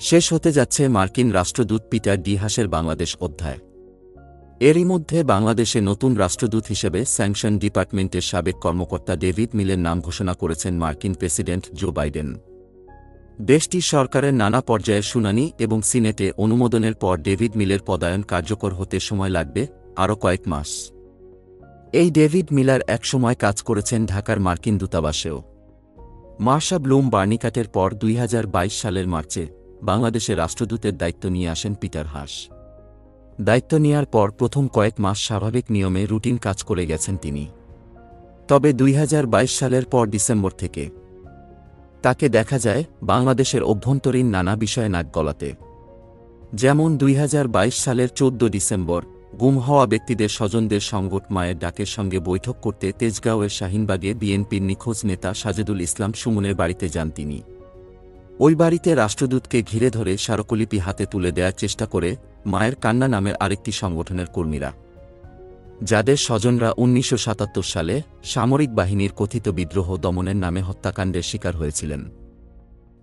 শেষ হতে যাচ্ছে মার্কিন রাষ্ট্রদূত পিটার ডি হাসের বাংলাদেশ অধ্যায়। এরই মধ্যে বাংলাদেশে নতুন রাষ্ট্রদূত হিসেবে স্যাংশন ডিপার্টমেন্টের সাবেক কর্মকর্তা ডেভিড মিলের নাম ঘোষণা করেছেন মার্কিন প্রেসিডেন্ট জো বাইডেন। দেশটির সরকারের নানা পর্যায়ের শুনানি এবং সিনেটে অনুমোদনের পর ডেভিড মিলের পদায়ন কার্যকর হতে সময় লাগবে আরও কয়েক মাস। এই ডেভিড মিলার একসময় কাজ করেছেন ঢাকার মার্কিন দূতাবাসেও। মার্শা ব্লুম বার্নিকাটের পর 2022 সালের মার্চে বাংলাদেশে রাষ্ট্রদূতের দায়িত্ব নিয়ে আসেন পিটার হাস। দায়িত্ব নেয়ার পর প্রথম কয়েক মাস স্বাভাবিক নিয়মে রুটিন কাজ করে গেছেন তিনি। তবে 2022 সালের পর ডিসেম্বর থেকে তাকে দেখা যায় বাংলাদেশের অভ্যন্তরীণ নানা বিষয়ে নাক গলাতে। যেমন 2022 সালের 14 ডিসেম্বর গুম হওয়া ব্যক্তিদের স্বজনদের সংগঠ মায়ের ডাকের সঙ্গে বৈঠক করতে তেজগাঁওয়ের শাহিনবাগে বিএনপির নিখোঁজ নেতা সাজেদুল ইসলাম সুমনের বাড়িতে যান তিনি। ওই বাড়িতে রাষ্ট্রদূতকে ঘিরে ধরে স্মারকলিপি হাতে তুলে দেওয়ার চেষ্টা করে মায়ের কান্না নামের আরেকটি সংগঠনের কর্মীরা, যাদের স্বজনরা 1977 সালে সামরিক বাহিনীর কথিত বিদ্রোহ দমনের নামে হত্যাকাণ্ডের শিকার হয়েছিলেন।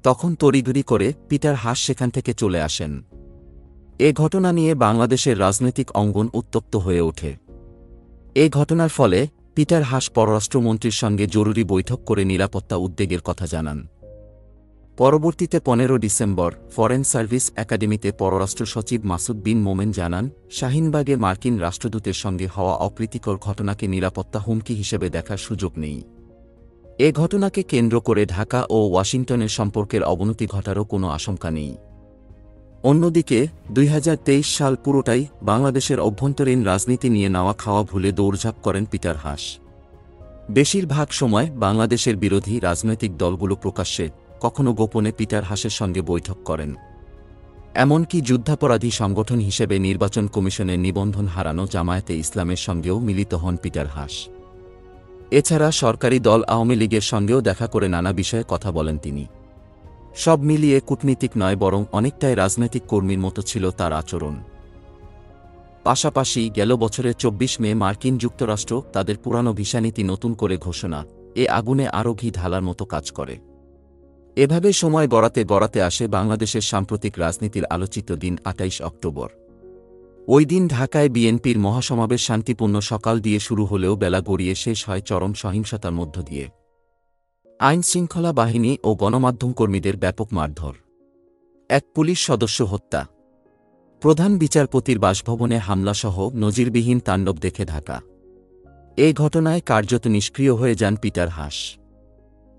তখন তড়িঘড়ি করে পিটার হাস সেখান থেকে চলে আসেন। এ ঘটনা নিয়ে বাংলাদেশের রাজনৈতিক অঙ্গন উত্তপ্ত হয়ে ওঠে। এই ঘটনার ফলে পিটার হাস পররাষ্ট্রমন্ত্রীর সঙ্গে জরুরি বৈঠক করে নিরাপত্তা উদ্বেগের কথা জানান। পরবর্তীতে 15 ডিসেম্বর ফরেন সার্ভিস একাডেমিতে পররাষ্ট্র সচিব মাসুদ বিন মোমেন জানান, শাহিনবাগে মার্কিন রাষ্ট্রদূতের সঙ্গে হওয়া অপ্রীতিকর ঘটনাকে নিরাপত্তা হুমকি হিসেবে দেখার সুযোগ নেই। এ ঘটনাকে কেন্দ্র করে ঢাকা ও ওয়াশিংটনের সম্পর্কের অবনতি ঘটারও কোনো আশঙ্কা নেই। অন্যদিকে 2023 সাল পুরোটাই বাংলাদেশের অভ্যন্তরীণ রাজনীতি নিয়ে নাওয়া খাওয়া ভুলে দৌড়ঝাঁপ করেন পিটার হাস। বেশিরভাগ সময় বাংলাদেশের বিরোধী রাজনৈতিক দলগুলো প্রকাশ্যে, কখনো গোপনে পিটার হাসের সঙ্গে বৈঠক করেন। এমনকি যুদ্ধাপরাধী সংগঠন হিসেবে নির্বাচন কমিশনের নিবন্ধন হারানো জামায়াতে ইসলামের সঙ্গেও মিলিত হন পিটার হাস। এছাড়া সরকারি দল আওয়ামী লীগের সঙ্গেও দেখা করে নানা বিষয়ে কথা বলেন তিনি। সব মিলিয়ে কূটনীতিক নয় বরং অনেকটাই রাজনৈতিক কর্মীর মতো ছিল তার আচরণ। পাশাপাশি গেল বছরের 24 মে মার্কিন যুক্তরাষ্ট্র তাদের পুরানো ভিসানীতি নতুন করে ঘোষণা এ আগুনে আরও ঘি ঢালার মতো কাজ করে। এভাবে সময় গড়াতে গড়াতে আসে বাংলাদেশের সাম্প্রতিক রাজনীতির আলোচিত দিন 28 অক্টোবর। ওই দিন ঢাকায় বিএনপির মহাসমাবেশ শান্তিপূর্ণ সকাল দিয়ে শুরু হলেও বেলা গড়িয়ে শেষ হয় চরম সহিংসতার মধ্য দিয়ে। আইনশৃঙ্খলা বাহিনী ও গণমাধ্যম কর্মীদের ব্যাপক মারধর, এক পুলিশ সদস্য হত্যা, প্রধান বিচারপতির বাসভবনে হামলাসহ নজিরবিহীন তাণ্ডব দেখে ঢাকা। এই ঘটনায় কার্যত নিষ্ক্রিয় হয়ে যান পিটার হাস।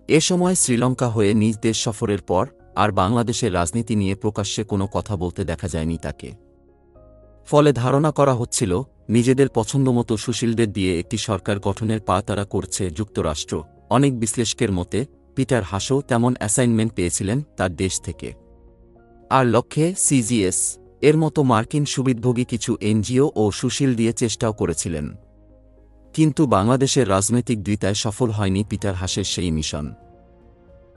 এ সময় শ্রীলঙ্কা হয়ে নিজ দেশ সফরের পর আর বাংলাদেশের রাজনীতি নিয়ে প্রকাশ্যে কোনো কথা বলতে দেখা যায়নি তাকে। ফলে ধারণা করা হচ্ছিল নিজেদের পছন্দমতো সুশীলদের দিয়ে একটি সরকার গঠনের পায়তারা করছে যুক্তরাষ্ট্র। অনেক বিশ্লেষকের মতে পিটার হাসও তেমন অ্যাসাইনমেন্ট পেয়েছিলেন তার দেশ থেকে। আর লক্ষ্যে সিজিএস এর মতো মার্কিন সুবিধাভোগী কিছু এনজিও ও সুশীল দিয়ে চেষ্টাও করেছিলেন। কিন্তু বাংলাদেশের রাজনৈতিক দ্বিতায় সফল হয়নি পিটার হাসের সেই মিশন।